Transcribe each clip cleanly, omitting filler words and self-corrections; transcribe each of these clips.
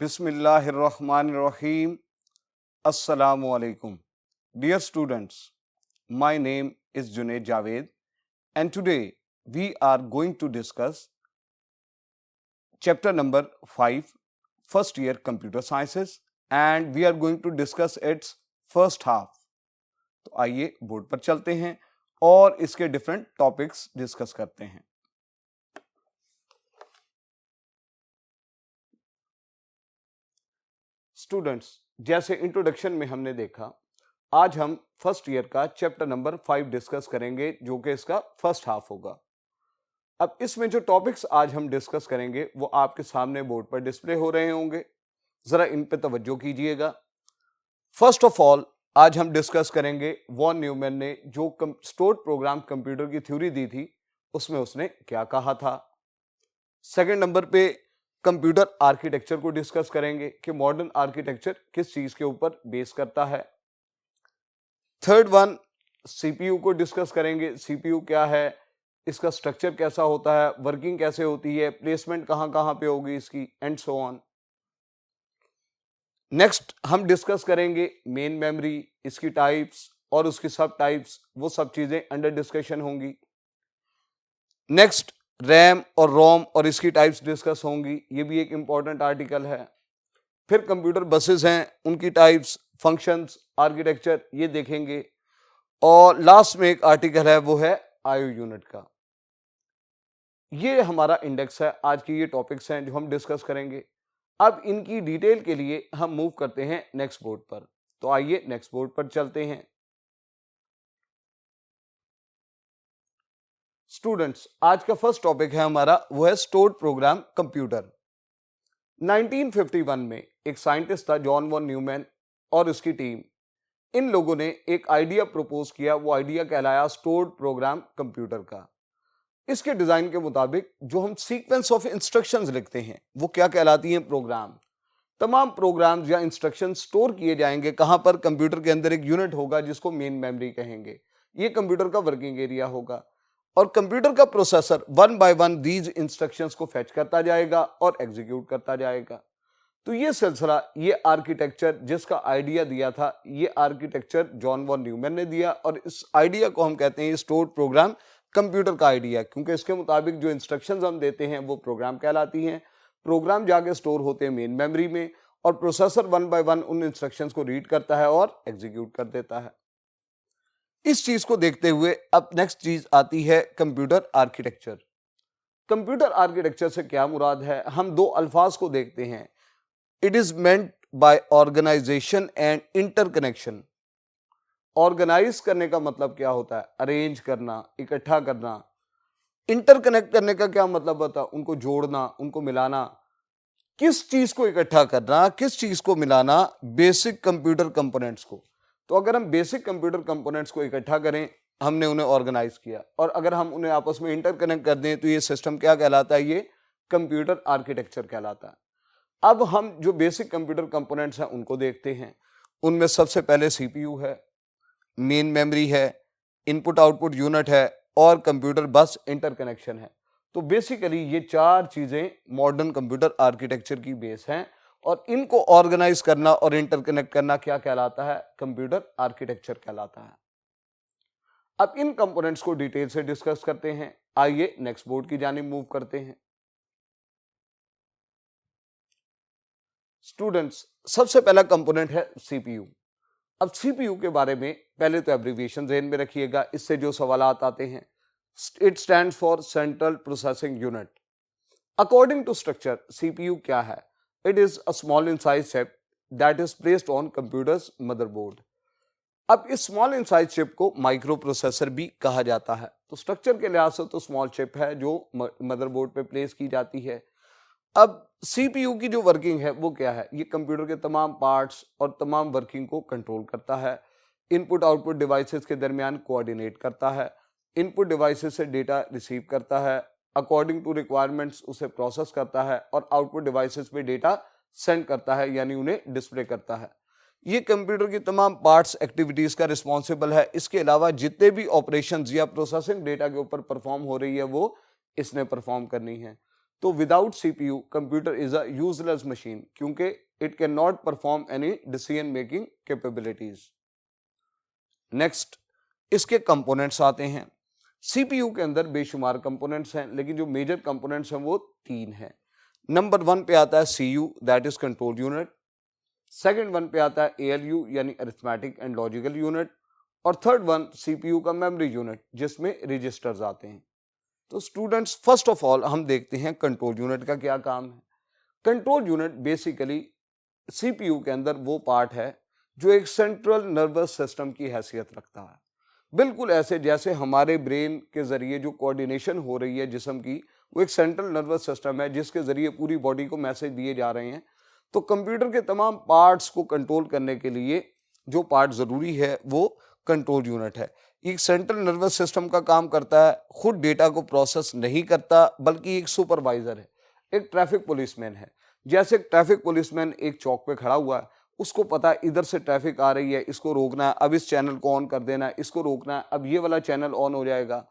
Bismillahirrahmanirrahim. Assalamu alaikum. Dear students, my name is Junaid Javed and today we are going to discuss chapter number 5, first year computer sciences, and we are going to discuss its first half. तो आइए board पर चलते हैं और इसके different topics discuss करते हैं। Students, जैसे इंट्रोडक्शन में हमने देखा, आज हम फर्स्ट ईयर का चैप्टर नंबर 5 डिस्कस करेंगे जो कि इसका फर्स्ट हाफ होगा। अब इसमें जो टॉपिक्स आज हम डिस्कस करेंगे वो आपके सामने बोर्ड पर डिस्प्ले हो रहे होंगे, जरा इन पे तवज्जो कीजिएगा। फर्स्ट ऑफ ऑल आज हम डिस्कस करेंगे वॉन न्यूमैन ने जो स्टोर्ड प्रोग्राम कंप्यूटर की थ्योरी दी थी उसमें उसने क्या कहा था। सेकंड नंबर पे कंप्यूटर आर्किटेक्चर को डिस्कस करेंगे कि मॉडर्न आर्किटेक्चर किस चीज के ऊपर बेस करता है। थर्ड वन, सीपीयू को डिस्कस करेंगे, सीपीयू क्या है, इसका स्ट्रक्चर कैसा होता है, वर्किंग कैसे होती है, प्लेसमेंट कहां कहां पे होगी इसकी, एंड सो ऑन। नेक्स्ट हम डिस्कस करेंगे मेन मेमोरी, इसकी टाइप्स और उसकी सब टाइप्स, वो सब चीजें अंडर डिस्कशन होंगी। नेक्स्ट रैम और रोम और इसकी टाइप्स डिस्कस होंगी, ये भी एक इंपॉर्टेंट आर्टिकल है। फिर कंप्यूटर बसेस हैं, उनकी टाइप्स, फंक्शंस, आर्किटेक्चर, ये देखेंगे। और लास्ट में एक आर्टिकल है वो है आईओ यूनिट का। ये हमारा इंडेक्स है, आज की ये टॉपिक्स हैं जो हम डिस्कस करेंगे। अब इनकी डिटेल के लिए हम मूव करते हैं नेक्स्ट बोर्ड पर, तो आइए नेक्स्ट बोर्ड पर चलते हैं। स्टूडेंट्स, आज का फर्स्ट टॉपिक है हमारा वो है स्टोर्ड प्रोग्राम कंप्यूटर। 1951 में एक साइंटिस्ट था जॉन वॉन न्यूमैन और उसकी टीम, इन लोगों ने एक आइडिया प्रपोज किया, वो आइडिया कहलाया स्टोर्ड प्रोग्राम कंप्यूटर का। इसके डिजाइन के मुताबिक जो हम सीक्वेंस ऑफ इंस्ट्रक्शंस लिखते हैं वो क्या कहलाती हैं, प्रोग्राम। तमाम प्रोग्राम्स या इंस्ट्रक्शंस स्टोर किए जाएंगे कहां पर, कंप्यूटर के अंदर एक यूनिट होगा जिसको मेन मेमोरी कहेंगे। ये कंप्यूटर का वर्किंग एरिया होगा और कंप्यूटर का processor one by one these instructions को फेच करता जाएगा और एग्जीक्यूट करता जाएगा। तो ये सिलसिला, ये आर्किटेक्चर जिसका आइडिया दिया था, ये आर्किटेक्चर जॉन वॉन न्यूमैन ने दिया और इस आइडिया को हम कहते हैं स्टोर्ड प्रोग्राम कंप्यूटर का आइडिया, क्योंकि इसके मुताबिक जो इंस्ट्रक्शंस हम देते हैं वो प्रोग्राम कहलाती हैं। प्रोग्राम जाके स्टोर होते हैं मेन मेमोरी में और प्रोसेसर वन बाय वन उन इंस्ट्रक्शंस को रीड करता है और एग्जीक्यूट कर देता है। इस चीज को देखते हुए अब नेक्स्ट चीज आती है कंप्यूटर आर्किटेक्चर। कंप्यूटर आर्किटेक्चर से क्या मुराद है, हम दो अल्फाज को देखते हैं। It is meant by organisation and interconnection. Organise करने का मतलब क्या होता है, अरेंज करना, इकट्ठा करना। इंटरकनेक्ट करने का क्या मतलब होता है, उनको जोड़ना, उनको मिलाना। किस चीज को इकट्ठा करना, किस चीज को मिलाना, बेसिक कंप्यूटर कंपोनेंट्स को। तो अगर हम बेसिक कंप्यूटर कंपोनेंट्स को इकट्ठा करें, हमने उन्हें ऑर्गेनाइज किया, और अगर हम उन्हें आपस में इंटरकनेक्ट कर दें तो ये सिस्टम क्या कहलाता है, ये कंप्यूटर आर्किटेक्चर कहलाता है। अब हम जो बेसिक कंप्यूटर कंपोनेंट्स हैं उनको देखते हैं। उनमें सबसे पहले सीपीयू है, मेन मेमोरी है, इनपुट आउटपुट यूनिट है और कंप्यूटर बस इंटरकनेक्शन है। तो बेसिकली ये चार चीजें मॉडर्न कंप्यूटर आर्किटेक्चर की बेस हैं और इनको ऑर्गेनाइज करना और इंटरकनेक्ट करना क्या कहलाता है, कंप्यूटर आर्किटेक्चर कहलाता है। अब इन कंपोनेंट्स को डिटेल से डिस्कस करते हैं। आइए नेक्स्ट बोर्ड की जानिब मूव करते हैं। स्टूडेंट्स, सबसे पहला कंपोनेंट है सीपीयू। अब सीपीयू के बारे में पहले तो एब्रिविएशन ज़हन में रखिएगा, इससे जो सवालात आते हैं। It stands for central processing unit. According to structure, CPU क्या है? It is a small in size chip that is placed on computer's motherboard. अब इस स्मॉल इन साइज चिप को माइक्रो प्रोसेसर भी कहा जाता है। तो स्ट्रक्चर के लिहाज से तो स्मॉल चिप है जो मदरबोर्ड पे प्लेस की जाती है। अब सीपीयू की जो वर्किंग है वो क्या है, ये कंप्यूटर के तमाम पार्ट्स और तमाम वर्किंग को कंट्रोल करता है। इनपुट आउटपुट डिवाइसेस के दरमियान कोऑर्डिनेट करता है, इनपुट डिवाइसेस से डेटा रिसीव करता है, अकॉर्डिंग टू रिक्वायरमेंट्स उसे प्रोसेस करता है और आउटपुट डिवाइसेस पे डेटा सेंड करता है, यानी उन्हें डिस्प्ले करता है। ये कंप्यूटर की तमाम पार्ट्स एक्टिविटीज का रिस्पॉन्सिबल है। इसके अलावा जितने भी ऑपरेशंस या प्रोसेसिंग डेटा के ऊपर परफॉर्म हो रही है वो इसने परफॉर्म करनी है। तो without CPU computer is a useless machine, क्योंकि it can not perform any decision making capabilities. Next, इसके कंपोनेंट्स आते हैं। सीपीयू के अंदर बेशुमार कंपोनेंट्स हैं, लेकिन जो मेजर कंपोनेंट्स हैं वो 3 हैं। नंबर 1 पे आता है CU, that is control unit. Second 1 पे आता है एएलयू यानी अरिथमेटिक एंड लॉजिकल यूनिट, और थर्ड 1 सीपीयू का मेमोरी यूनिट जिसमें रजिस्टर्स आते हैं। तो स्टूडेंट्स, फर्स्ट ऑफ ऑल हम देखते हैं कंट्रोल यूनिट का क्या काम है। कंट्रोल यूनिट बेसिकली सीपीयू के अंदर वो पार्ट है जो एक सेंट्रल नर्वस सिस्टम की हैसियत रखता है। बिल्कुल ऐसे जैसे हमारे ब्रेन के जरिए जो कोऑर्डिनेशन हो रही है जिस्म की, वो एक सेंट्रल नर्वस सिस्टम है जिसके जरिए पूरी बॉडी को मैसेज दिए जा रहे हैं। तो कंप्यूटर के तमाम पार्ट्स को कंट्रोल करने के लिए जो पार्ट जरूरी है वो कंट्रोल यूनिट है। एक सेंट्रल नर्वस सिस्टम का काम करता है, खुद डेटा को प्रोसेस नहीं करता, बल्कि एक सुपरवाइजर है, एक ट्रैफिक पुलिसमैन है। जैसे ट्रैफिक पुलिसमैन एक चौक पे खड़ा हुआ है, उसको पता है इधर से ट्रैफिक आ रही है, इसको रोकना है, अब इस चैनल को ऑन कर देना है, इसको रोकना है, अब ये वाला चैनल ऑन हो जाएगा।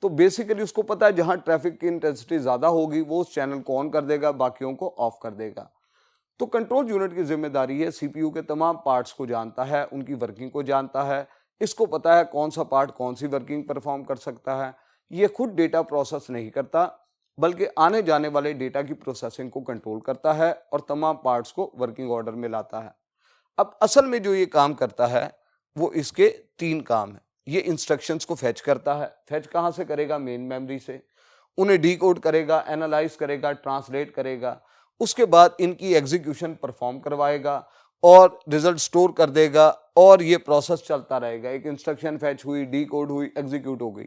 तो बेसिकली उसको पता है जहां ट्रैफिक की इंटेंसिटी ज्यादा होगी वो उस चैनल को ऑन कर देगा, बाकियों को ऑफ कर देगा। तो कंट्रोल यूनिट की जिम्मेदारी है सीपीयू के तमाम पार्ट्स को जानता है, उनकी वर्किंग को जानता है, इसको पता है कौन सा पार्ट कौन सी वर्किंग परफॉर्म कर सकता है। ये खुद डेटा प्रोसेस नहीं करता, बल्कि आने जाने वाले डेटा की प्रोसेसिंग को कंट्रोल करता है और तमाम पार्ट्स को वर्किंग ऑर्डर में लाता है। अब असल में जो ये काम करता है वो इसके 3 काम है। ये इंस्ट्रक्शंस को फेच करता है। फेच कहाँ से करेगा? मेन मेमोरी से। उन्हें डीकोड करेगा, एनालाइज करेगा, ट्रांसलेट करेगा, उसके बाद इनकी एग्जीक्यूशन परफॉर्म करवाएगा और रिजल्ट स्टोर कर देगा, और ये प्रोसेस चलता रहेगा। एक इंस्ट्रक्शन फेच हुई, डीकोड हुई, एग्जीक्यूट हो गई,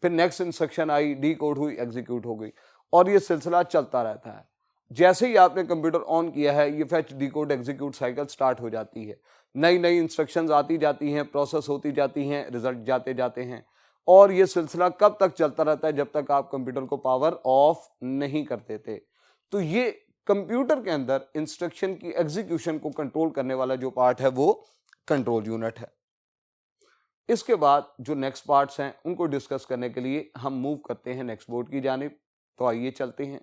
फिर नेक्स्ट इंस्ट्रक्शन आई, डीकोड हुई, एग्जीक्यूट हो गई, और ये सिलसिला चलता रहता है। जैसे ही आपने कंप्यूटर ऑन किया है, ये fetch, decode, execute cycle start हो जाती है। नई नई इंस्ट्रक्शंस आती जाती हैं, प्रोसेस होती जाती हैं, रिजल्ट जाते जाते हैं, और ये सिलसिला कब तक चलता रहता है? जब तक आप कंप्यूटर को पावर ऑफ नहीं कर देते। तो ये कंप्यूटर के अंदर इंस्ट्रक्शन की एग्जीक्यूशन को कंट्रोल करने वाला जो पार्ट है वो कंट्रोल यूनिट है। इसके बाद जो नेक्स्ट पार्ट्स हैं उनको डिस्कस करने के लिए हम मूव करते हैं नेक्स्ट बोर्ड की जानिब। तो आइए चलते हैं।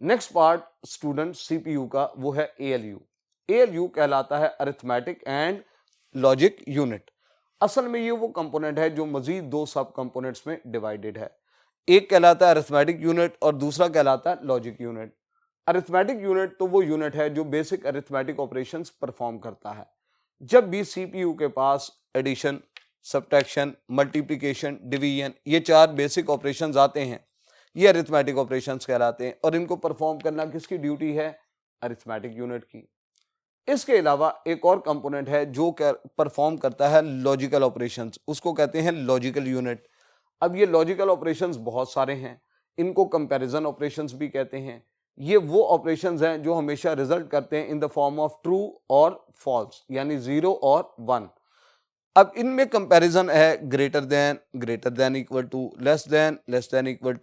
नेक्स्ट पार्ट स्टूडेंट सीपीयू का वो है एएलयू। एएलयू कहलाता है अरिथमेटिक एंड लॉजिक यूनिट। असल में ये वो कंपोनेंट है जो मजीद 2 सब कंपोनेंट्स में डिवाइडेड है। एक कहलाता है अरिथमेटिक यूनिट और दूसरा कहलाता है लॉजिक यूनिट। अरिथमेटिक यूनिट तो वो यूनिट है जो बेसिक अरिथमेटिक ऑपरेशंस परफॉर्म करता है। जब भी सीपीयू के पास एडिशन, सब्ट्रैक्शन, मल्टीप्लिकेशन, डिवीजन, ये 4 बेसिक ऑपरेशंस आते हैं, ये अरिथमेटिक ऑपरेशंस कहलाते हैं, और इनको परफॉर्म करना किसकी ड्यूटी है? अरिथमेटिक यूनिट की। इसके अलावा एक और कंपोनेंट है जो परफॉर्म करता है लॉजिकल ऑपरेशंस, उसको कहते हैं लॉजिकल यूनिट। अब ये लॉजिकल ऑपरेशंस बहुत सारे हैं, इनको कंपैरिजन ऑपरेशंस भी कहते हैं। ये वो ऑपरेशंस हैं जो हमेशा रिजल्ट करते हैं in the form of true और फॉल्स, यानी 0 और 1। अब इनमें कंपैरिजन है greater than equal to, less than equal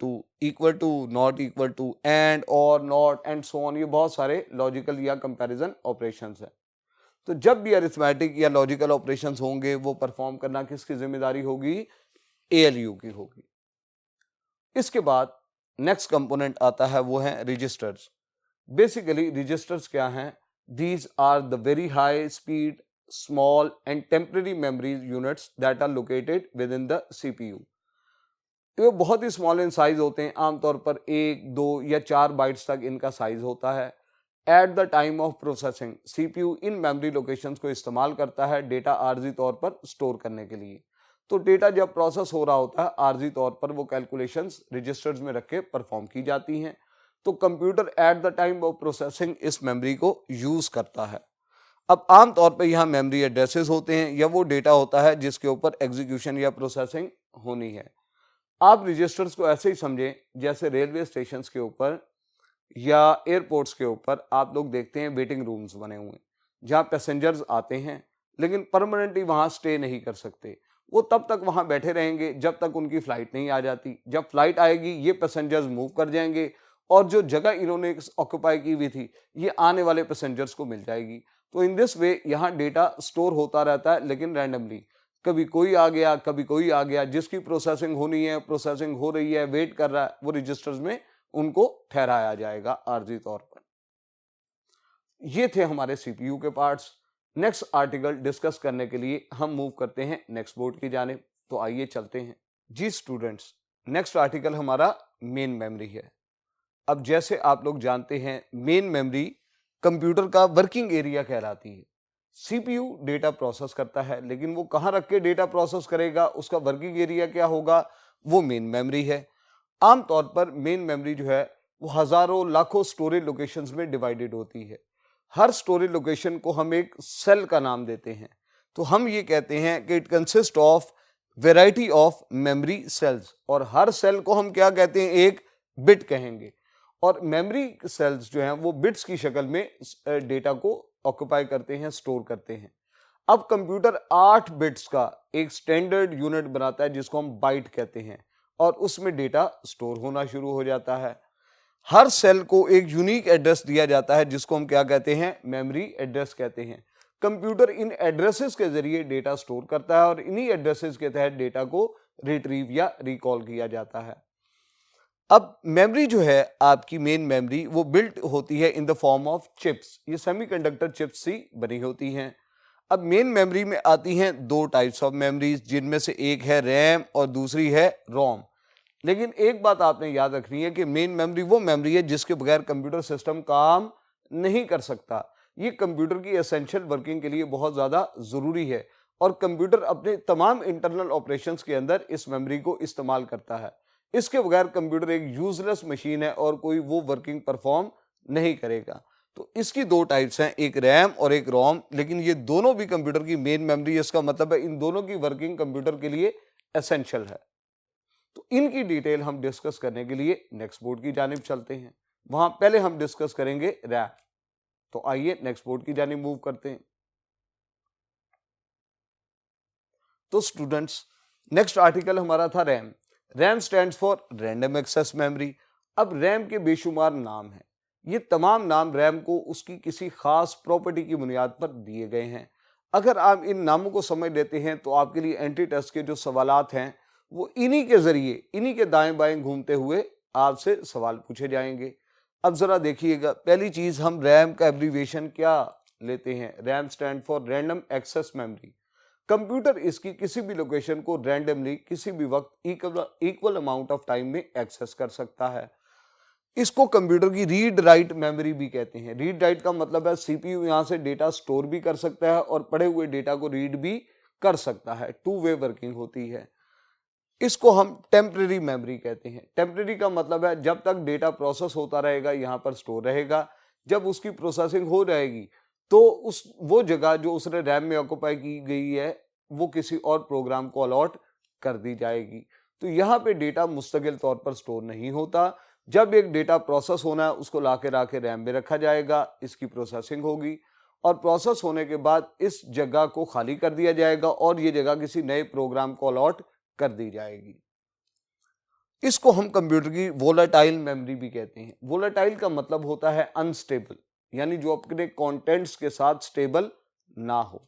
to, not equal to, and, और, नॉट, एंड सो ऑन। ये बहुत सारे लॉजिकल या कंपैरिजन ऑपरेशंस हैं। तो जब भी अरिथमेटिक या लॉजिकल ऑपरेशंस होंगे वो परफॉर्म करना किसकी जिम्मेदारी होगी? एएलयू की होगी। इसके बाद नेक्स्ट कंपोनेंट आता है वो है रजिस्टर्स। बेसिकली रजिस्टर्स क्या हैं? These are the very high speed, small and temporary memory units that are located within the CPU। ये बहुत ही स्मॉल इन साइज होते हैं, आमतौर पर 1, 2 या 4 बाइट्स तक इनका साइज होता है। At the time of processing CPU in memory locations को इस्तेमाल करता है डेटा आर्जी तौर पर स्टोर करने के लिए। तो डेटा जब प्रोसेस हो रहा होता है आर्जी तौर पर वो कैलकुलेशंस रजिस्टर्स में रख के परफॉर्म की जाती हैं। तो computer at the time of processing इस मेमोरी को यूज करता है। अब आम तौर पे यहाँ मेमोरी एड्रेसेस होते हैं या वो डेटा होता है जिसके ऊपर एग्जीक्यूशन या प्रोसेसिंग होनी है। आप रजिस्टर्स को ऐसे ही समझें जैसे रेलवे स्टेशंस के ऊपर या एयरपोर्ट्स के ऊपर आप लोग देखते हैं वेटिंग रूम्स बने हुए जहाँ पैसेंजर्स आते हैं, लेकिन परमानेंटली वहाँ स्टे नहीं कर सकते। वो तब तक वहाँ बैठे रहेंगे जब तक उनकी फ्लाइट नहीं आ जाती। जब फ्लाइट आएगी ये पैसेंजर्स मूव कर जाएंगे और जो जगह इन्होंने ऑक्यूपाई की हुई थी ये आने वाले पैसेंजर्स को मिल जाएगी। तो इन दिस वे यहाँ डेटा स्टोर होता रहता है, लेकिन रैंडमली। कभी कोई आ गया, कभी कोई आ गया, जिसकी प्रोसेसिंग होनी है, प्रोसेसिंग हो रही है, वेट कर रहा है, वो रजिस्टर्स में उनको ठहराया जाएगा आर्जी तौर पर। ये थे हमारे सीपीयू के पार्ट्स। नेक्स्ट आर्टिकल डिस्कस करने के लिए हम मूव करते हैं नेक्स्ट बोर्ड की जानिब। तो आइए चलते हैं। जी स्टूडेंट्स, नेक्स्ट आर्टिकल हमारा मेन मेमोरी है। अब जैसे आप लोग जानते हैं, मेन मेमोरी कंप्यूटर का वर्किंग एरिया कहलाती है। सीपीयू डेटा प्रोसेस करता है, लेकिन वो कहाँ रख के डेटा प्रोसेस करेगा, उसका वर्किंग एरिया क्या होगा, वो मेन मेमोरी है। आमतौर पर मेन मेमोरी जो है वो हजारों लाखों स्टोरेज लोकेशंस में डिवाइडेड होती है। हर स्टोरेज लोकेशन को हम एक सेल का नाम देते हैं। तो हम ये कहते हैं कि it consist of variety of memory cells, और हर सेल को हम क्या कहते हैं, एक बिट कहेंगे। और मेमोरी सेल्स जो हैं वो बिट्स की शक्ल में डेटा को ऑक्युपाई करते हैं, स्टोर करते हैं। अब कंप्यूटर 8 बिट्स का एक स्टैंडर्ड यूनिट बनाता है जिसको हम बाइट कहते हैं, और उसमें डेटा स्टोर होना शुरू हो जाता है। हर सेल को एक यूनिक एड्रेस दिया जाता है जिसको हम क्या कहते हैं, मेमोरी एड्रेस कहते हैं। कंप्यूटर इन एड्रेसेस के जरिए डेटा स्टोर करता है और इन्हीं एड्रेसेस के तहत डेटा को रिट्रीव या रिकॉल किया जाता है। अब मेमोरी जो है आपकी मेन मेमोरी, वो बिल्ट होती है इन द फॉर्म ऑफ चिप्स। ये सेमीकंडक्टर चिप्स से बनी होती हैं। अब मेन मेमोरी में आती हैं 2 टाइप्स ऑफ मेमोरीज, जिनमें से एक है रैम और दूसरी है रोम। लेकिन एक बात आपने याद रखनी है कि मेन मेमोरी वो मेमोरी है जिसके बगैर कंप्यूटर सिस्टम काम नहीं कर सकता। ये कंप्यूटर की एसेंशियल वर्किंग के लिए बहुत ज़्यादा ज़रूरी है, और कंप्यूटर अपने तमाम इंटरनल ऑपरेशंस के अंदर इस मेमोरी को इस्तेमाल करता है। इसके बगैर कंप्यूटर एक यूजलेस मशीन है और कोई वो वर्किंग परफॉर्म नहीं करेगा। तो इसकी 2 टाइप्स हैं, एक रैम और एक रोम, लेकिन ये दोनों भी कंप्यूटर की मेन मेमोरी है। इसका मतलब है इन दोनों की वर्किंग कंप्यूटर के लिए एसेंशियल है। तो इनकी डिटेल हम डिस्कस करने के लिए नेक्स्ट बोर्ड की जानिब चलते हैं। वहां पहले हम डिस्कस करेंगे रैम। तो आइए नेक्स्ट बोर्ड की जानिब मूव करते हैं। तो स्टूडेंट्स, नेक्स्ट आर्टिकल हमारा था RAM. RAM stands for random access memory. अब रैम के बेशुमार नाम हैं। ये तमाम नाम रैम को उसकी किसी खास प्रॉपर्टी की बुनियाद पर दिए गए हैं। अगर आप इन नामों को समझ लेते हैं तो आपके लिए एंट्री टेस्ट के जो सवालात हैं वो इन्हीं के जरिए, इन्हीं के दाएं बाएं घूमते हुए आपसे सवाल पूछे जाएंगे। अब जरा देखिएगा, पहली चीज, हम रैम का एब्रीविएशन क्या लेते हैं। RAM stand for random access memory. Computer इसकी किसी भी लोकेशन को रैंडमली किसी भी वक्त इक्वल अमाउंट ऑफ टाइम में एक्सेस कर सकता है। इसको कंप्यूटर की रीड राइट मेमोरी भी कहते हैं। रीड राइट का मतलब है सीपीयू यहां से डेटा स्टोर भी कर सकता है और पढ़े हुए डेटा को रीड भी कर सकता है। 2 वे वर्किंग होती है। इसको हम टेम्परेरी मेमोरी कहते हैं। टेम्परेरी का मतलब है जब तक डेटा प्रोसेस होता रहेगा यहाँ पर स्टोर रहेगा। जब उसकी प्रोसेसिंग हो जाएगी तो वो जगह जो उसने रैम में ऑक्युपाई की गई है वो किसी और प्रोग्राम को अलॉट कर दी जाएगी। तो यहाँ पे डेटा मुस्तकिल तौर पर स्टोर नहीं होता। जब एक डेटा प्रोसेस होना है उसको लाके रैम में रखा जाएगा, इसकी प्रोसेसिंग होगी और प्रोसेस होने के बाद इस जगह को खाली कर दिया जाएगा और ये जगह किसी नए प्रोग्राम को अलॉट कर दी जाएगी। इसको हम कंप्यूटर की वोलेटाइल मेमोरी भी कहते हैं। वोलेटाइल का मतलब होता है अनस्टेबल, यानी जो अपने कंटेंट्स के साथ स्टेबल ना हो।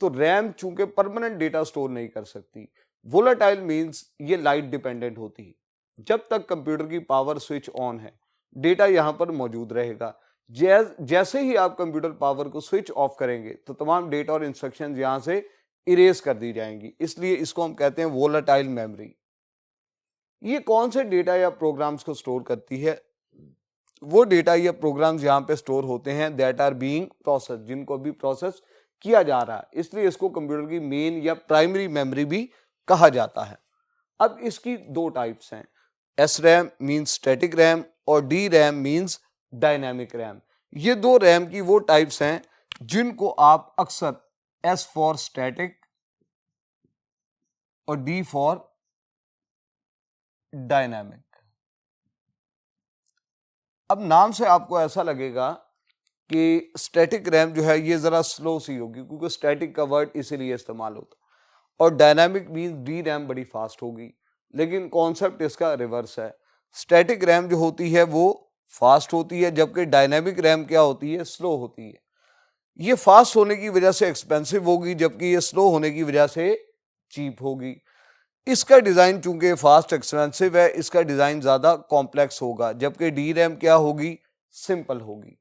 तो रैम चूंकि परमानेंट डेटा स्टोर नहीं कर सकती। वोलेटाइल मींस ये लाइट डिपेंडेंट होती है। जब तक कंप्यूटर की पावर स्विच ऑन है डेटा यहां पर मौजूद रहेगा। जैसे ही आप कंप्यूटर पावर को स्विच ऑफ करेंगे तो तमाम डेटा और इंस्ट्रक्शंस यहां से इरेज कर दी जाएंगी। इसलिए इसको हम कहते हैं वोलेटाइल मेमोरी। ये कौन से डेटा या प्रोग्राम्स को स्टोर करती है? वो डेटा या प्रोग्राम्स यहाँ पे स्टोर होते हैं दैट आर बीइंग प्रोसेस, जिनको भी प्रोसेस किया जा रहा है। इसलिए इसको कंप्यूटर की मेन या प्राइमरी मेमोरी भी कहा जाता है। अब इसकी 2 टाइप्स हैं, S RAM means static RAM और D RAM means dynamic RAM. ये 2 रैम की वो टाइप्स हैं जिनको आप अक्सर एस फॉर स्टैटिक और डी फॉर डायनेमिक। अब नाम से आपको ऐसा लगेगा कि स्टैटिक रैम जो है ये जरा स्लो सी होगी क्योंकि स्टैटिक का वर्ड इसीलिए इस्तेमाल होता, और डायनामिक मींस डी रैम बड़ी फास्ट होगी। लेकिन कॉन्सेप्ट इसका रिवर्स है। स्टैटिक रैम जो होती है वो फास्ट होती है, जबकि डायनामिक रैम क्या होती है? स्लो होती है। ये फास्ट होने की वजह से एक्सपेंसिव होगी, जबकि ये स्लो होने की वजह से चीप होगी। इसका डिज़ाइन चूंकि फास्ट एक्सपेंसिव है, इसका डिज़ाइन ज़्यादा कॉम्प्लेक्स होगा, जबकि डी रैम क्या होगी, सिंपल होगी।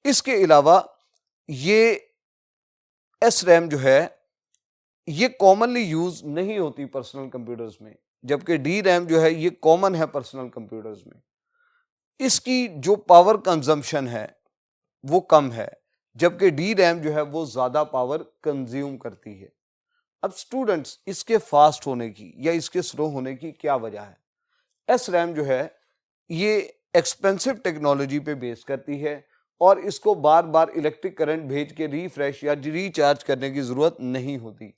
इसके अलावा ये एस रैम जो है ये कॉमनली यूज नहीं होती पर्सनल कंप्यूटर्स में, जबकि डी रैम जो है ये कॉमन है पर्सनल कंप्यूटर्स में। इसकी जो पावर कंजम्पशन है वो कम है, जबकि डी रैम जो है वो ज़्यादा पावर कंज्यूम करती है। अब स्टूडेंट्स, इसके फास्ट होने की या इसके स्लो होने की क्या वजह है? एस रैम जो है ये एक्सपेंसिव टेक्नोलॉजी पे बेस करती है और इसको बार बार इलेक्ट्रिक करंट भेज के रिफ्रेश या रिचार्ज करने की ज़रूरत नहीं होती।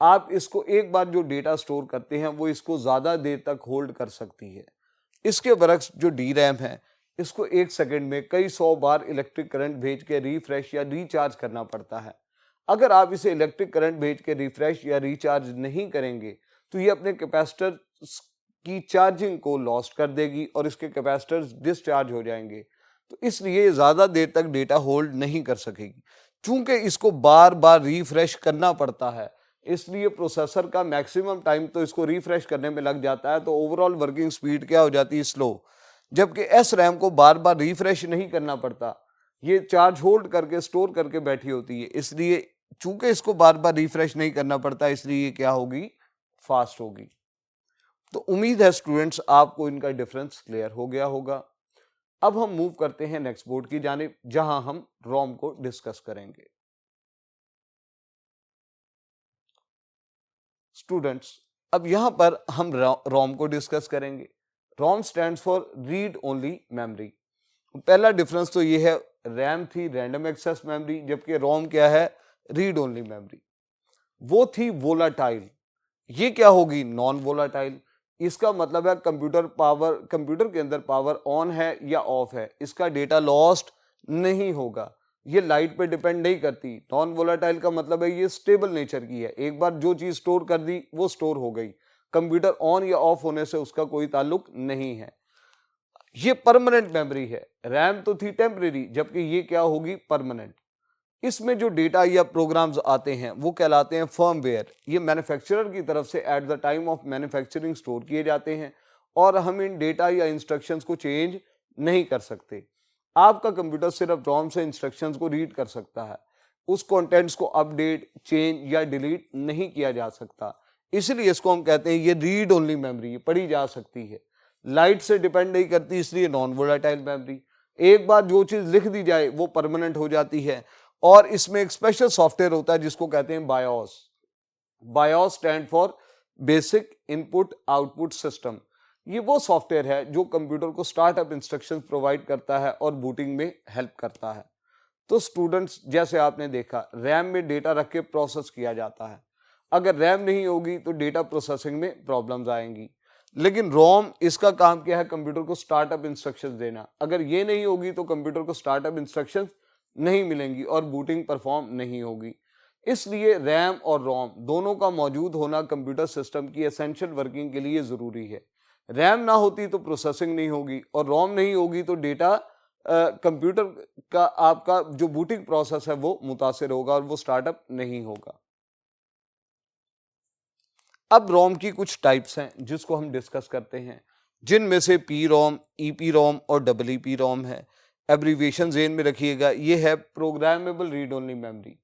आप इसको एक बार जो डेटा स्टोर करते हैं वो इसको ज़्यादा देर तक होल्ड कर सकती है। इसके बरक्स जो डी रैम है इसको 1 सेकंड में कई 100 बार इलेक्ट्रिक करंट भेज के रिफ्रेश या रिचार्ज करना पड़ता है। अगर आप इसे इलेक्ट्रिक करंट भेज के रिफ्रेश या रिचार्ज नहीं करेंगे तो ये अपने कैपेसिटर की चार्जिंग को लॉस्ट कर देगी और इसके कैपेसिटर्स डिस्चार्ज हो जाएंगे, तो इसलिए ज़्यादा देर तक डेटा होल्ड नहीं कर सकेगी। चूंकि इसको बार बार रिफ्रेश करना पड़ता है, इसलिए प्रोसेसर का मैक्सिमम टाइम तो इसको रिफ्रेश करने में लग जाता है, तो ओवरऑल वर्किंग स्पीड क्या हो जाती है, स्लो। जबकि एस रैम को बार बार रिफ्रेश नहीं करना पड़ता, ये चार्ज होल्ड करके स्टोर करके बैठी होती है, इसलिए चूंकि इसको बार बार रिफ्रेश नहीं करना पड़ता इसलिए ये क्या होगी, फास्ट होगी। तो उम्मीद है स्टूडेंट्स आपको इनका डिफरेंस क्लियर हो गया होगा। अब हम मूव करते हैं नेक्स्ट बोर्ड की जानिब, जहां हम रोम को डिस्कस करेंगे। स्टूडेंट्स, अब यहां पर हम रोम को डिस्कस करेंगे। रोम stands for read only memory. पहला डिफरेंस तो ये है, रैम थी रैंडम एक्सेस मेमोरी, जबकि रोम क्या है, रीड ओनली मेमोरी। वो थी वोलाटाइल, ये क्या होगी, नॉन वोलाटाइल। इसका मतलब है कंप्यूटर के अंदर पावर ऑन है या ऑफ है, इसका डेटा लॉस्ट नहीं होगा, ये लाइट पे डिपेंड नहीं करती। नॉन वोलाटाइल का मतलब है ये स्टेबल नेचर की है, एक बार जो चीज स्टोर कर दी वो स्टोर हो गई, कंप्यूटर ऑन या ऑफ होने से उसका कोई ताल्लुक नहीं है। ये परमानेंट मेमोरी है। रैम तो थी टेम्परेरी, जबकि ये क्या होगी, परमानेंट। इसमें जो डेटा या प्रोग्राम्स आते हैं वो कहलाते हैं फर्मवेयर। ये मैन्युफैक्चरर की तरफ से at the time of manufacturing store किए जाते हैं और हम इन डेटा या इंस्ट्रक्शंस को चेंज नहीं कर सकते। आपका कंप्यूटर सिर्फ रोम से इंस्ट्रक्शंस को रीड कर सकता है, उस कंटेंट्स को अपडेट, चेंज या डिलीट नहीं किया जा सकता। इसलिए इसको हम कहते हैं ये रीड ओनली मेमोरी, पढ़ी जा सकती है, लाइट से डिपेंड नहीं करती, इसलिए नॉन वोलेटाइल मेमोरी। एक बार जो चीज़ लिख दी जाए वो परमानेंट हो जाती है। और इसमें एक स्पेशल सॉफ्टवेयर होता है जिसको कहते हैं BIOS. BIOS stand for basic input output system. ये वो सॉफ्टवेयर है जो कंप्यूटर को स्टार्टअप इंस्ट्रक्शंस प्रोवाइड करता है और बूटिंग में हेल्प करता है। तो स्टूडेंट्स, जैसे आपने देखा, रैम में डेटा रख के प्रोसेस किया जाता है। अगर रैम नहीं होगी तो डेटा प्रोसेसिंग में प्रॉब्लम्स आएंगी। लेकिन रोम, इसका काम क्या है, कंप्यूटर को स्टार्टअप इंस्ट्रक्शंस देना। अगर ये नहीं होगी तो कंप्यूटर को स्टार्टअप इंस्ट्रक्शंस नहीं मिलेंगी और बूटिंग परफॉर्म नहीं होगी। इसलिए रैम और रोम दोनों का मौजूद होना कंप्यूटर सिस्टम की एसेंशियल वर्किंग के लिए ज़रूरी है। रैम ना होती तो प्रोसेसिंग नहीं होगी और रोम नहीं होगी तो डेटा कंप्यूटर का आपका जो बूटिंग प्रोसेस है वो मुतासिर होगा और वो स्टार्टअप नहीं होगा। अब रोम की कुछ टाइप्स हैं जिसको हम डिस्कस करते हैं, जिनमें से P ROM, E P ROM और डबल ई पी रोम है। एब्रीविएशन ज़हन में रखिएगा। ये है प्रोग्रामेबल रीड ओनली मेमोरी,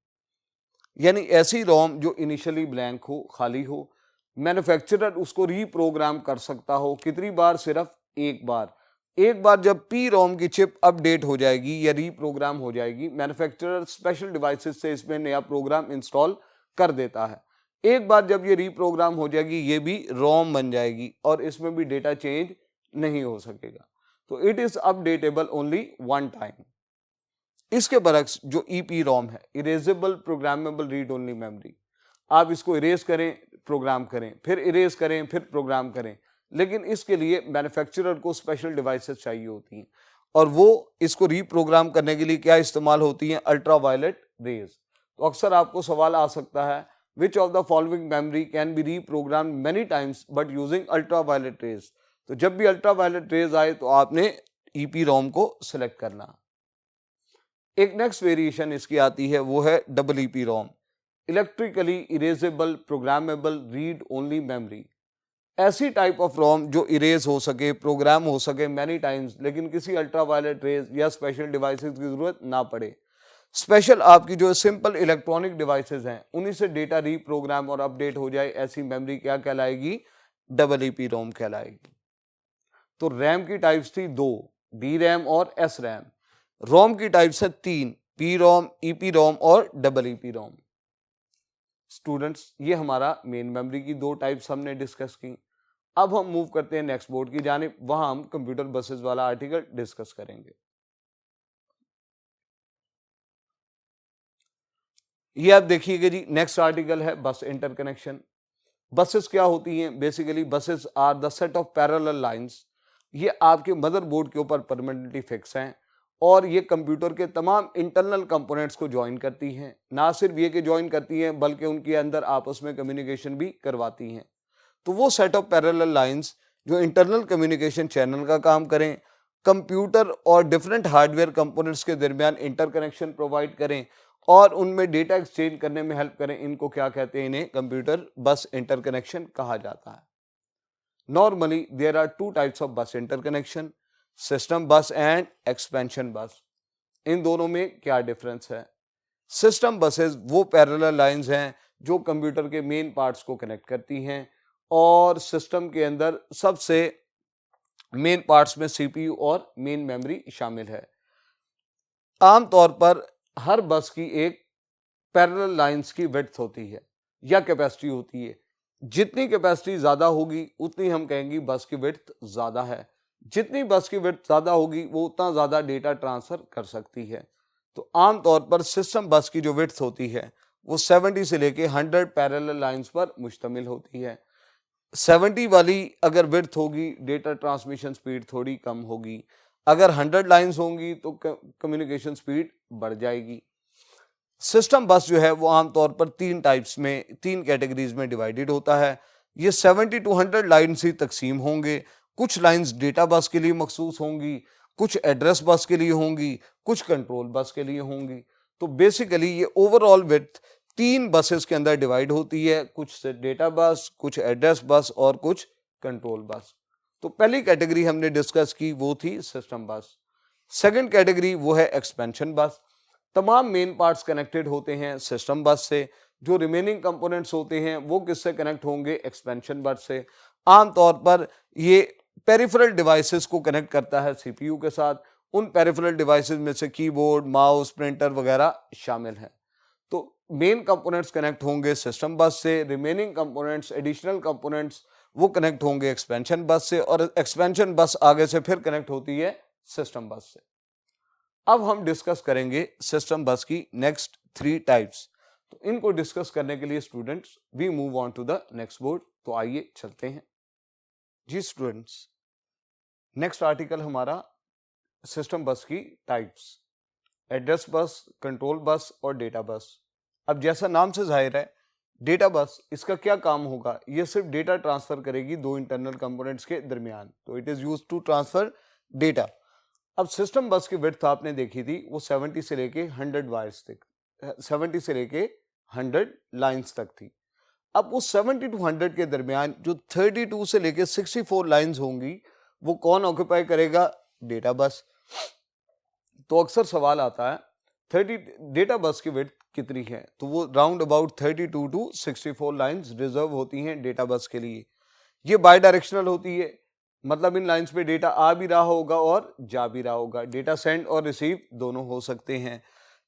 यानी ऐसी रोम जो इनिशियली ब्लैंक हो, खाली हो, मैन्युफैक्चरर उसको रीप्रोग्राम कर सकता हो। कितनी बार, सिर्फ एक बार। एक बार जब पी रोम की चिप अपडेट हो जाएगी या रीप्रोग्राम हो जाएगी, मैन्युफैक्चरर स्पेशल डिवाइसेस से इसमें नया प्रोग्राम इंस्टॉल कर देता है। एक बार जब ये रीप्रोग्राम हो जाएगी ये भी रोम बन जाएगी और इसमें भी डेटा चेंज नहीं हो सकेगा। तो it is updatable only one time. इसके बरक्स जो ईपी रोम है, erasable programmable read only memory, आप इसको इरेज करें, प्रोग्राम करें, फिर इरेज करें, फिर प्रोग्राम करें, लेकिन इसके लिए मैन्युफैक्चरर को स्पेशल डिवाइसेस चाहिए होती हैं और वो इसको रीप्रोग्राम करने के लिए क्या इस्तेमाल होती हैं, अल्ट्रावायलेट रेज। तो अक्सर आपको सवाल आ सकता है, विच of the following memory can be reprogram many times but using ultraviolet rays. तो जब भी अल्ट्रावायलेट रेज आए तो आपने ईपी रोम को सिलेक्ट करना। एक नेक्स्ट वेरिएशन इसकी आती है, वो है double EP ROM. Electrically erasable programmable read only memory, ऐसी टाइप ऑफ रोम जो इरेज हो सके, प्रोग्राम हो सके मैनी टाइम्स, लेकिन किसी अल्ट्रावायलेट रेज या स्पेशल डिवाइसेस की जरूरत ना पड़े। स्पेशल आपकी जो सिंपल इलेक्ट्रॉनिक डिवाइसेस हैं उन्हीं से डेटा रीप्रोग्राम और अपडेट हो जाए, ऐसी मेमोरी क्या कहलाएगी? EEP रोम कहलाएगी। तो रैम की टाइप्स थी दो, डी रैम और एस रैम। रोम की टाइप्स है तीन, पी रोम, ईपी रोम और EEP रोम। स्टूडेंट्स, ये हमारा मेन मेमोरी की दो टाइप्स हमने डिस्कस की। अब हम मूव करते हैं नेक्स्ट बोर्ड की जानिब, वहां हम कंप्यूटर बसेस वाला आर्टिकल डिस्कस करेंगे। ये आप देखिएगा जी, नेक्स्ट आर्टिकल है बस इंटरकनेक्शन। बसेस क्या होती हैं? Basically buses are the set of parallel lines. ये आपके मदरबोर्ड के ऊपर परमानेंटली फिक्स हैं और ये कंप्यूटर के तमाम इंटरनल कंपोनेंट्स को ज्वाइन करती हैं। ना सिर्फ ये कि ज्वाइन करती हैं बल्कि उनके अंदर आपस में कम्युनिकेशन भी करवाती हैं। तो वो सेट ऑफ पैरेलल लाइंस जो इंटरनल कम्युनिकेशन चैनल का काम करें, कंप्यूटर और डिफरेंट हार्डवेयर कंपोनेंट्स के दरमियान इंटरकनेक्शन प्रोवाइड करें और उनमें डेटा एक्सचेंज करने में हेल्प करें, इनको क्या कहते हैं? इन्हें कंप्यूटर बस इंटरकनेक्शन कहा जाता है। Normally there are two types of bus interconnection, system bus and expansion bus. इन दोनों में क्या डिफरेंस है? सिस्टम बसेस वो पैरेलल लाइंस हैं जो कंप्यूटर के मेन पार्ट्स को कनेक्ट करती हैं और सिस्टम के अंदर सबसे मेन पार्ट्स में सीपीयू और मेन मेमोरी शामिल है। आमतौर पर हर बस की एक पैरेलल लाइंस की विड्थ होती है या कैपेसिटी होती है। जितनी कैपेसिटी ज्यादा होगी उतनी हम कहेंगे बस की विड्थ ज्यादा है। जितनी बस की विड्थ ज्यादा होगी वो उतना ज्यादा डेटा ट्रांसफर कर सकती है। तो आमतौर पर सिस्टम बस की जो विड्थ होती है वो 70 से लेके 100 पैरेलल लाइंस पर मुश्तमिल होती है। 70 वाली अगर विड्थ होगी, डेटा ट्रांसमिशन स्पीड थोड़ी कम होगी। अगर 100 लाइंस होंगी तो कम्युनिकेशन स्पीड बढ़ जाएगी। सिस्टम बस जो है वो आमतौर पर तीन टाइप्स में, तीन कैटेगरीज में डिवाइडेड होता है। ये 70 to 100 लाइन्स ही तकसीम होंगे। कुछ लाइंस डेटा बस के लिए मखसूस होंगी, कुछ एड्रेस बस के लिए होंगी, कुछ कंट्रोल बस के लिए होंगी। तो बेसिकली ये ओवरऑल विड्थ तीन बसेस के अंदर डिवाइड होती है, कुछ डेटा बस, कुछ एड्रेस बस और कुछ कंट्रोल बस। तो पहली कैटेगरी हमने डिस्कस की वो थी सिस्टम बस। सेकंड कैटेगरी वो है एक्सपेंशन बस। तमाम मेन पार्ट्स कनेक्टेड होते हैं सिस्टम बस से, जो रिमेनिंग कंपोनेंट्स होते हैं वो किससे कनेक्ट होंगे? एक्सपेंशन बस से। आमतौर पर ये पेरिफेरल डिवाइसेस को कनेक्ट करता है सीपीयू के साथ। उन पेरिफेरल डिवाइसेस में से कीबोर्ड, माउस, प्रिंटर वगैरह शामिल हैं। तो मेन कंपोनेंट्स कनेक्ट होंगे सिस्टम बस से, रिमेनिंग कंपोनेंट्स, एडिशनल कंपोनेंट्स वो कनेक्ट होंगे एक्सपेंशन बस से, और एक्सपेंशन बस आगे से फिर कनेक्ट होती है सिस्टम बस से। अब हम डिस्कस करेंगे सिस्टम बस की नेक्स्ट थ्री टाइप्स। तो इनको डिस्कस करने के लिए students we move on to the next board. तो आइए चलते हैं जी स्टूडेंट्स। नेक्स्ट आर्टिकल हमारा सिस्टम बस की टाइप्स, एड्रेस बस, कंट्रोल बस और डेटा बस। अब जैसा नाम से जाहिर है डेटा बस, इसका क्या काम होगा? ये सिर्फ डेटा ट्रांसफर करेगी दो इंटरनल कंपोनेंट्स के दरमियान। तो it is used to transfer data. अब सिस्टम बस की विड्थ आपने देखी थी वो 70 से लेके 100 वायर्स तक, 70 से लेके 100 लाइंस तक थी। अब उस 70 to 100 के दरमियान जो 32 से लेके 64 लाइंस होंगी वो कौन ऑक्यूपाई करेगा? Data bus. तो अक्सर सवाल आता है 30 डेटा बस की विड्थ कितनी है? तो वो round about 32 to 64 lines reserve होती हैं डेटा बस के लिए। ये बाई डायरेक्शनल होती है, मतलब इन लाइंस पे डेटा आ भी रहा होगा और जा भी रहा होगा। डेटा सेंड और रिसीव दोनों हो सकते हैं।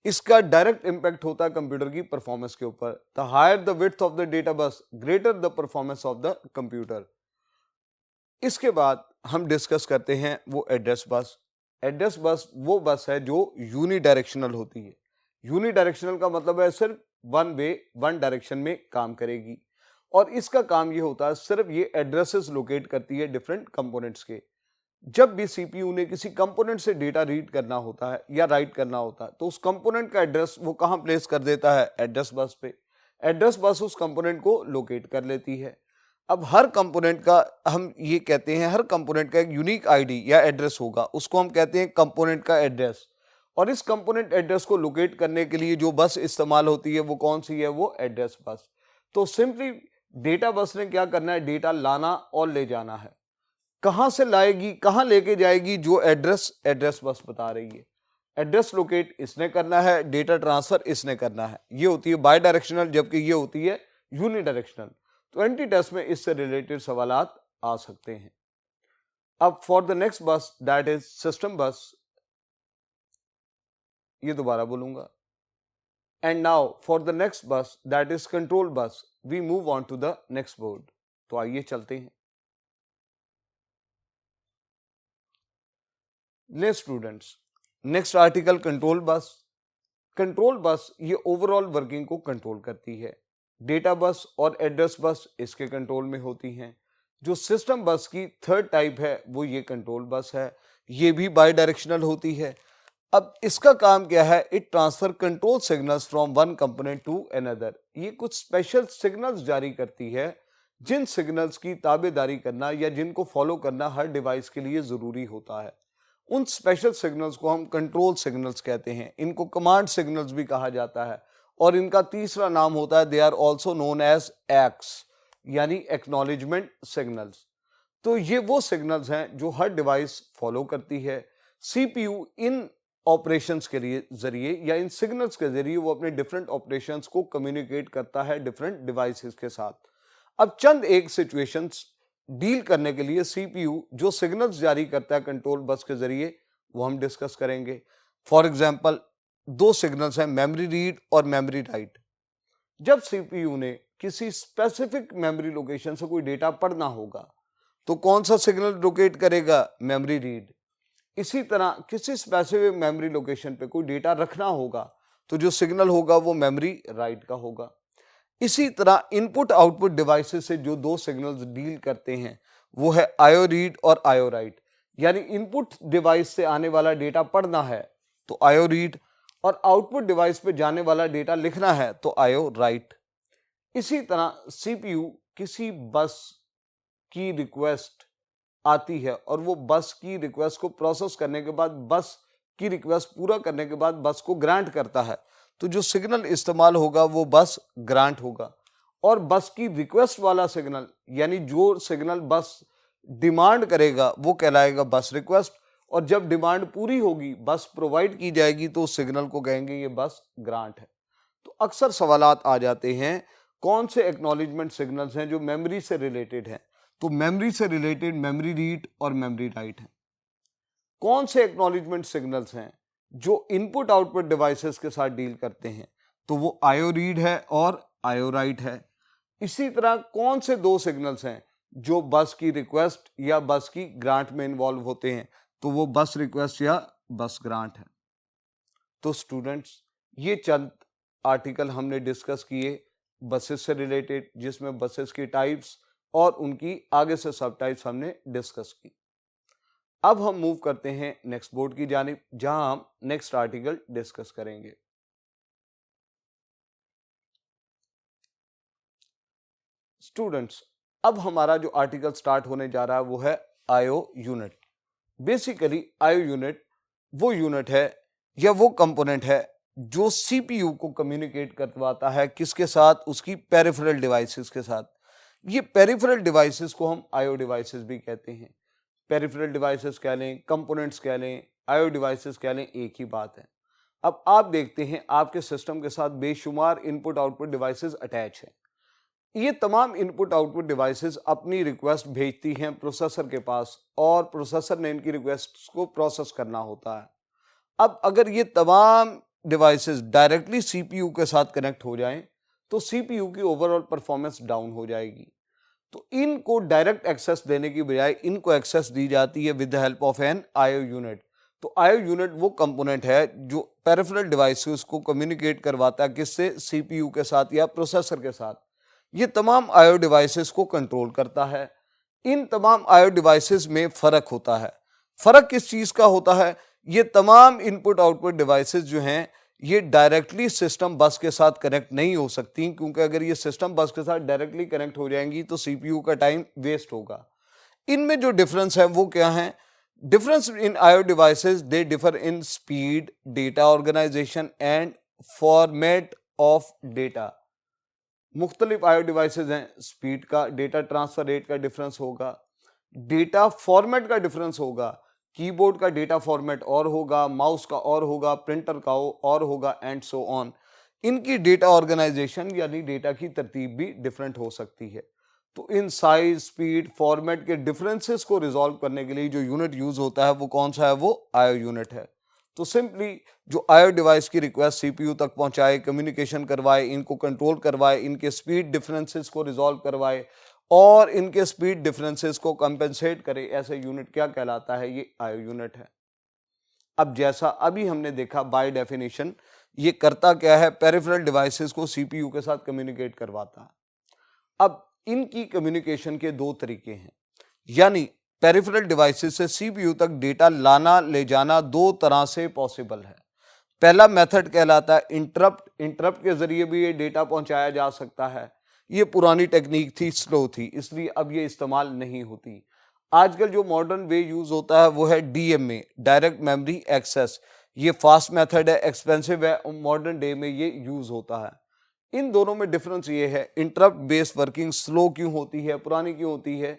इसका डायरेक्ट इंपैक्ट होता है कंप्यूटर की परफॉर्मेंस के ऊपर। The higher the width of the data bus, greater the performance of the computer. इसके बाद हम डिस्कस करते हैं वो एड्रेस बस। एड्रेस बस वो बस है जो यूनिडायरेक्शनल होती है। यूनिडायरेक्शनल का मतलब है सिर्फ वन वे, वन डायरेक्शन में काम करेगी। और इसका काम ये होता है, सिर्फ ये एड्रेसेस लोकेट करती है डिफरेंट कंपोनेंट्स के। जब भी सीपीयू ने किसी कंपोनेंट से डेटा रीड करना होता है या राइट करना होता है तो उस कंपोनेंट का एड्रेस वो कहाँ प्लेस कर देता है? एड्रेस बस पे। एड्रेस बस उस कंपोनेंट को लोकेट कर लेती है। अब हर कंपोनेंट का हम ये कहते हैं, हर कंपोनेंट का एक यूनिक आईडी या एड्रेस होगा, उसको हम कहते हैं कंपोनेंट का एड्रेस। और इस कंपोनेंट एड्रेस को लोकेट करने के लिए जो बस इस्तेमाल होती है वो कौन सी है, वो एड्रेस बस। तो सिंपली डेटा बस ने क्या करना है, डेटा लाना और ले जाना है। कहां से लाएगी, कहां लेके जाएगी, जो एड्रेस बस बता रही है। एड्रेस लोकेट इसने करना है, डेटा ट्रांसफर इसने करना है। ये होती है बाय डायरेक्शनल, जबकि ये होती है यूनिडायरेक्शनल। तो एंटी टेस्ट में इससे रिलेटेड सवालात आ सकते हैं। अब for the next bus that is system bus, ये दोबारा बोलूंगा। And now for the next bus that is control bus, we move on to the next board. तो आइए चलते हैं। ले students, next article control bus. Control bus ये overall working को कंट्रोल करती है। डेटा बस और एड्रेस बस इसके कंट्रोल में होती हैं। जो सिस्टम बस की थर्ड टाइप है वो ये कंट्रोल बस है। ये भी बाई डायरेक्शनल होती है। अब इसका काम क्या है, it transfer control signals from one component to another. ये कुछ स्पेशल सिग्नल्स जारी करती है, जिन सिग्नल्स की ताबेदारी करना या जिनको फॉलो करना हर डिवाइस के लिए जरूरी होता है। उन स्पेशल सिग्नल्स को हम कंट्रोल सिग्नल्स कहते हैं। इनको कमांड सिग्नल्स भी कहा जाता है। और इनका तीसरा नाम होता है, they are also known as acks, यानी एक्नॉलेजमेंट सिग्नल्स। तो ये वो सिग्नल्स हैं जो हर डिवाइस फॉलो करती है। सीपीयू इन ऑपरेशंस के लिए जरिए या इन सिग्नल्स के जरिए वो अपने डिफरेंट ऑपरेशंस को कम्युनिकेट करता है डिफरेंट डिवाइसेस के साथ। अब चंद एक सिचुएशंस डील करने के लिए सीपीयू जो सिग्नल्स जारी करता है कंट्रोल बस के जरिए, वो हम डिस्कस करेंगे। फॉर एग्जांपल, दो सिग्नल्स हैं, मेमोरी रीड और मेमोरी राइट। जब सीपीयू ने किसी स्पेसिफिक मेमोरी लोकेशन से कोई डेटा पढ़ना होगा तो कौन सा सिग्नल लोकेट करेगा, मेमोरी रीड। इसी तरह किसी स्पेसिफिक मेमोरी लोकेशन पे कोई डेटा रखना होगा तो जो सिग्नल होगा वो मेमोरी राइट का होगा। इसी तरह इनपुट आउटपुट डिवाइसेस से जो दो सिग्नल्स डील करते हैं वो है आईओ रीड और आईओ राइट। यानी इनपुट डिवाइस से आने वाला डेटा पढ़ना है तो आईओ रीड, और आउटपुट डिवाइस पे जाने वाला डेटा लिखना है तो आईओ राइट। इसी तरह सीपीयू किसी बस की रिक्वेस्ट आती है और वो बस की रिक्वेस्ट को प्रोसेस करने के बाद, बस की रिक्वेस्ट पूरा करने के बाद बस को ग्रांट करता है, तो जो सिग्नल इस्तेमाल होगा वो बस ग्रांट होगा। और बस की रिक्वेस्ट वाला सिग्नल, यानी जो सिग्नल बस डिमांड करेगा वो कहलाएगा बस रिक्वेस्ट। और जब डिमांड पूरी होगी, बस प्रोवाइड की जाएगी, तो उस सिग्नल को कहेंगे ये बस ग्रांट है। तो अक्सर सवालात आ जाते हैं कौन से एक्नॉलेजमेंट सिग्नल्स हैं जो मेमोरी से रिलेटेड हैं। तो मेमोरी से रिलेटेड मेमोरी रीड और मेमोरी राइट है। कौन से एक्नॉलेजमेंट सिग्नल्स हैं जो इनपुट आउटपुट डिवाइसेस के साथ डील करते हैं, तो वो आईओ रीड है और आईओ राइट है। इसी तरह कौन से दो सिग्नल्स हैं जो बस की रिक्वेस्ट या बस की ग्रांट में इन्वॉल्व होते हैं, तो वो बस रिक्वेस्ट या बस ग्रांट है। तो स्टूडेंट्स, ये चंद आर्टिकल हमने डिस्कस किए बसेस से रिलेटेड, जिसमें बसेस की टाइप्स और उनकी आगे से सब टाइप्स हमने डिस्कस की। अब हम मूव करते हैं नेक्स्ट बोर्ड की जानिब, जहां हम नेक्स्ट आर्टिकल डिस्कस करेंगे। स्टूडेंट्स, अब हमारा जो आर्टिकल स्टार्ट होने जा रहा है वो है IO unit. Basically IO unit वो यूनिट है या वो कंपोनेंट है जो सीपीयू को कम्युनिकेट करवाता है किसके साथ, उसकी पेरिफेरल डिवाइसेस के साथ। ये पेरिफेरल डिवाइसेस को हम आईओ डिवाइसेस भी कहते हैं। पेरिफेरल डिवाइसेस कह लें, कंपोनेंट्स कह लें, आईओ डिवाइसेस कह लें, एक ही बात है। अब आप देखते हैं आपके सिस्टम के साथ बेशुमार इनपुट आउटपुट डिवाइसेस अटैच हैं। ये तमाम इनपुट आउटपुट डिवाइसेस अपनी रिक्वेस्ट भेजती हैं प्रोसेसर के पास और प्रोसेसर ने इनकी रिक्वेस्ट को प्रोसेस करना होता है। अब अगर ये तमाम डिवाइसेस डायरेक्टली सीपीयू के साथ कनेक्ट हो जाएं तो सीपीयू की ओवरऑल परफॉर्मेंस डाउन हो जाएगी। तो इनको डायरेक्ट एक्सेस देने की बजाय इनको एक्सेस दी जाती है with the help of an IO unit. तो आईओ यूनिट वो कंपोनेंट है जो पेरिफेरल डिवाइसेस को कम्युनिकेट करवाता है किससे, सीपीयू के साथ या प्रोसेसर के साथ। ये तमाम आईओ डिवाइसेस को कंट्रोल करता है। इन तमाम आईओ डिवाइसेस में फर्क होता है। फर्क किस चीज का होता है, ये तमाम इनपुट आउटपुट डिवाइसेस जो हैं ये डायरेक्टली सिस्टम बस के साथ कनेक्ट नहीं हो सकती, क्योंकि अगर ये सिस्टम बस के साथ डायरेक्टली कनेक्ट हो जाएंगी तो सीपीयू का टाइम वेस्ट होगा। इनमें जो डिफरेंस है वो क्या है, Difference in IO devices, they differ in speed, data organization and format of data. मुख्तलिफ आयो डिवाइसेज हैं, स्पीड का, डेटा ट्रांसफर रेट का डिफरेंस होगा, डेटा फॉर्मेट का डिफरेंस होगा, कीबोर्ड का डेटा फॉर्मेट और होगा, माउस का और होगा, प्रिंटर का और होगा एंड सो ऑन। इनकी डेटा ऑर्गेनाइजेशन यानी डेटा की तरतीब भी डिफरेंट हो सकती है। तो इन साइज, स्पीड, फॉर्मेट के डिफरेंसेस को रिजॉल्व करने के लिए जो यूनिट यूज होता है वो कौन सा है? वो आईओ यूनिट है। तो सिंपली जो आईओ डिवाइस की रिक्वेस्ट सीपीयू तक पहुंचाए, कम्युनिकेशन करवाए, इनको कंट्रोल करवाए, इनके स्पीड डिफरेंसेस को रिजॉल्व करवाए और इनके स्पीड डिफरेंसेस को कंपेंसेट करे, ऐसे यूनिट क्या कहलाता है? ये आईओ यूनिट है। अब जैसा अभी हमने देखा बाय डेफिनेशन, ये करता क्या है? पेरिफेरल डिवाइसेस को सीपीयू के साथ कम्युनिकेट करवाता है। अब इनकी कम्युनिकेशन के दो तरीके हैं, यानी पेरिफेरल डिवाइसेस से सीपीयू तक डेटा लाना ले जाना दो तरह से पॉसिबल है। पहला मेथड कहलाता है इंटरप्ट। इंटरप्ट के जरिए भी ये डेटा पहुंचाया जा सकता है। ये पुरानी टेक्निक थी, स्लो थी, इसलिए अब ये इस्तेमाल नहीं होती। आजकल जो मॉडर्न वे यूज होता है वो है डीएमए, डायरेक्ट मेमोरी एक्सेस। ये फास्ट मेथड है, एक्सपेंसिव है, मॉडर्न डे में ये यूज होता है। इन दोनों में डिफरेंस ये है, इंटरप्ट बेस्ड वर्किंग स्लो क्यों होती है, पुरानी क्यों होती है?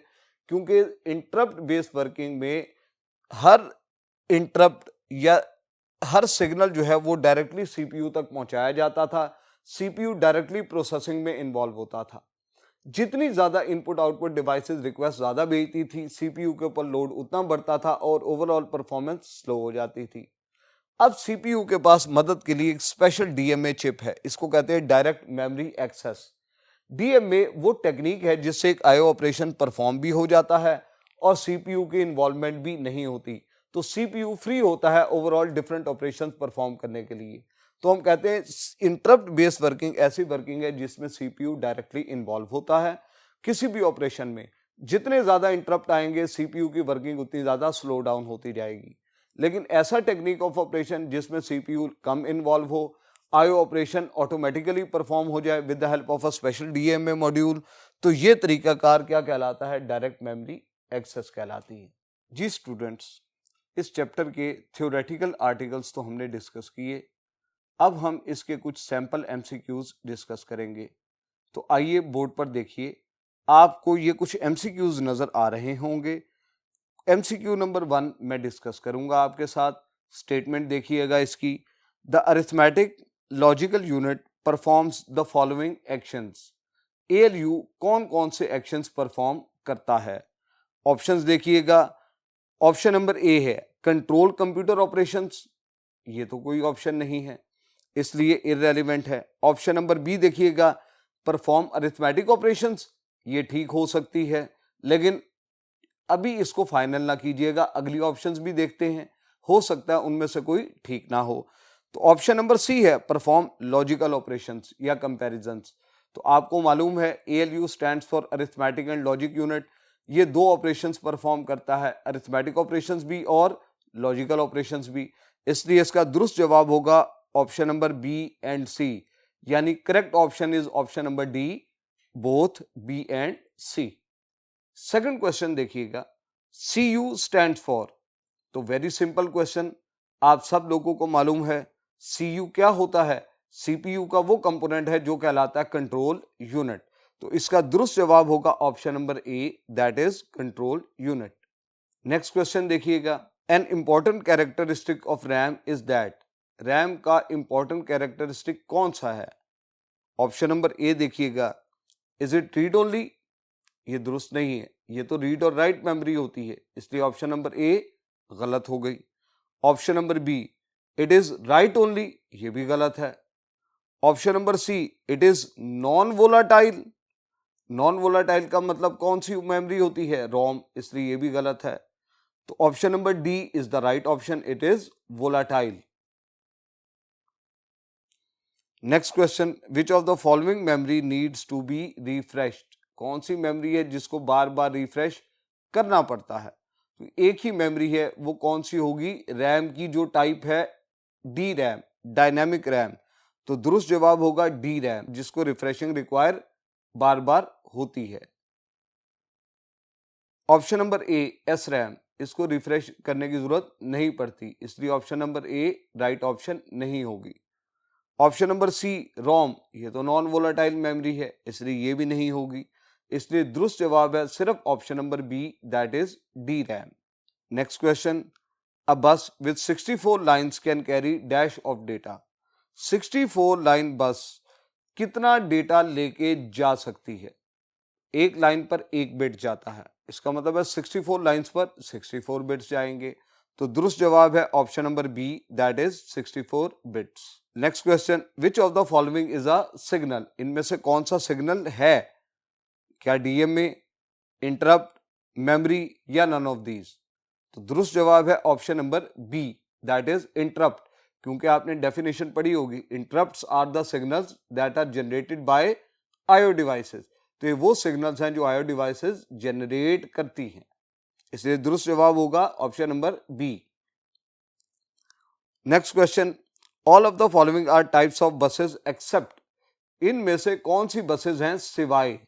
क्योंकि इंटरप्ट बेस्ड वर्किंग में हर इंटरप्ट या हर सिग्नल जो है वो डायरेक्टली सीपीयू तक पहुंचाया जाता था। सीपीयू डायरेक्टली प्रोसेसिंग में इन्वॉल्व होता था। जितनी ज्यादा इनपुट आउटपुट डिवाइसेस रिक्वेस्ट ज्यादा भेजती थी, सीपीयू के ऊपर लोड उतना बढ़ता था और ओवरऑल परफॉर्मेंस स्लो हो जाती थी। अब सीपीयू के पास मदद के लिए एक स्पेशल डीएमए चिप है, इसको कहते हैं डायरेक्ट मेमोरी एक्सेस। डीएमए वो टेक्निक है जिससे एक आईओ ऑपरेशन परफॉर्म भी हो जाता है और सीपीयू की इन्वॉल्वमेंट भी नहीं होती। तो सीपीयू फ्री होता है ओवरऑल डिफरेंट ऑपरेशंस परफॉर्म करने के लिए। तो हम कहते हैं इंटरप्ट बेस्ड वर्किंग ऐसी वर्किंग है जिसमें सीपीयू डायरेक्टली इन्वॉल्व होता है किसी भी ऑपरेशन में। जितने ज्यादा इंटरप्ट आएंगे सीपीयू की वर्किंग उतनी ज्यादा स्लो डाउन होती जाएगी। लेकिन ऐसा टेक्निक ऑफ ऑपरेशन जिसमें सीपीयू कम इन्वॉल्व हो, आईओ ऑपरेशन ऑटोमेटिकली परफॉर्म हो जाए with the help of a special DMA module, तो ये तरीकाकार क्या कहलाता है? डायरेक्ट मेमोरी एक्सेस कहलाती है। जी स्टूडेंट्स, इस चैप्टर के थ्योरेटिकल आर्टिकल्स तो हमने डिस्कस किए, अब हम इसके कुछ सैंपल एमसीक्यूज डिस्कस करेंगे। तो आइए बोर्ड पर देखिए, आपको ये कुछ एमसीक्यूज नजर आ रहे होंगे। एमसीक्यू नंबर 1 मैं डिस्कस करूंगा आपके साथ। स्टेटमेंट देखिएगा इसकी, the arithmetic logical unit performs the following actions. ALU कौन कौन से एक्शंस परफॉर्म करता है? ऑप्शंस देखिएगा। ऑप्शन नंबर ए है कंट्रोल कंप्यूटर ऑपरेशंस, ये तो कोई ऑप्शन नहीं है इसलिए इररेलेवेंट है। ऑप्शन नंबर बी देखिएगा, परफॉर्म अरिथमेटिक ऑपरेशंस, ये ठीक हो सकती है, लेकिन अभी इसको फाइनल ना कीजिएगा, अगली ऑप्शंस भी देखते हैं, हो सकता है उनमें से कोई ठीक ना हो। तो ऑप्शन नंबर सी है परफॉर्म लॉजिकल ऑपरेशंस या कंपैरिजंस। तो आपको मालूम है ALU stands for arithmetic and logic unit, ये दो ऑपरेशंस परफॉर्म करता है, अरिथमेटिक ऑपरेशंस भी और लॉजिकल ऑपरेशंस भी, इसलिए इसका दुरुस्त जवाब होगा option number B and C, यानी correct option is option number D, both B and C. Second question देखिएगा, सी यू स्टैंड फॉर। तो वेरी सिंपल क्वेश्चन, आप सब लोगों को मालूम है सी यू क्या होता है? सीपीयू का वो कंपोनेंट है जो कहलाता है कंट्रोल यूनिट। तो इसका दुरुस्त जवाब होगा option number A, that is control unit. Next question देखिएगा, an important characteristic of RAM is that. RAM का इंपॉर्टेंट कैरेक्टरिस्टिक कौन सा है? ऑप्शन नंबर ए देखिएगा, इज इट रीड ओनली, ये दुरुस्त नहीं है, ये तो रीड और राइट मेमोरी होती है, इसलिए ऑप्शन नंबर ए गलत हो गई। Option number B, it is write only, ये भी गलत है। Option number C, it is non volatile. Non volatile का मतलब कौन सी मेमोरी होती है? रोम, इसलिए ये भी गलत है। तो option number D is the right option, it is volatile. Next question, which of the following memory needs to be refreshed. कौन सी मेमोरी है जिसको बार बार रिफ्रेश करना पड़ता है? तो एक ही मेमोरी है, वो कौन सी होगी? रैम की जो टाइप है डी रैम, डायनेमिक रैम। तो दुरुस्त जवाब होगा डी रैम, जिसको रिफ्रेशिंग रिक्वायर बार बार होती है। ऑप्शन नंबर ए, एस रैम। इसको रिफ्रेश करने की जरूरत नहीं पड़ती, इसलिए ऑप्शन नंबर ए राइट ऑप्शन नहीं होगी। ऑप्शन नंबर सी रोम, ये तो नॉन वोलेटाइल मेमोरी है, इसलिए ये भी नहीं होगी, इसलिए दुरुस्त जवाब है सिर्फ option number B, that is D RAM. Next question, a bus with 64 lines can carry dash of data. 64 line bus कितना डेटा लेके जा सकती है? एक लाइन पर एक बिट जाता है, इसका मतलब है 64 लाइंस पर 64 बिट्स जाएंगे, तो दुरुस्त जवाब है option number B, that is 64 bits. Next question, which of the following is a signal, इनमें से कौन सा सिग्नल है? क्या डीएमए, इंटरप्ट, मेमोरी या नन ऑफ दीज? तो दुरुस्त जवाब है option number B, that is interrupt, क्योंकि आपने डेफिनेशन पढ़ी होगी, interrupts are the signals that are generated by IO devices. तो ये वो सिग्नल्स हैं जो आईओ डिवाइसेस जनरेट करती हैं, इसलिए दुरुस्त जवाब होगा option number B. Next question, all of the following are types of buses except, इनमें से कौन सी बसेस हैं सिवाय?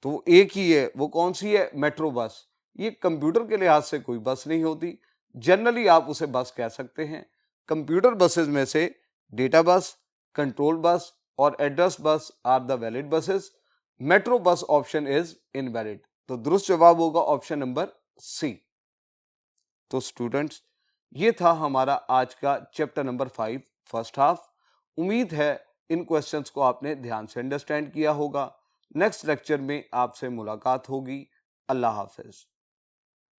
तो एक ही है, वो कौन सी है? Metro bus. ये कंप्यूटर के लिहाज से कोई बस नहीं होती, जनरली आप उसे बस कह सकते हैं। कंप्यूटर बसेस में से डेटा बस, कंट्रोल बस और address bus are the valid buses. Metro bus option is invalid, तो दुरुस्त जवाब होगा ऑप्शन नंबर सी। तो स्टूडेंट्स, ये था हमारा आज का चैप्टर नंबर 5 फर्स्ट हाफ। उम्मीद है इन क्वेश्चंस को आपने ध्यान से अंडरस्टैंड किया होगा। नेक्स्ट लेक्चर में आपसे मुलाकात होगी। अल्लाह हाफिज।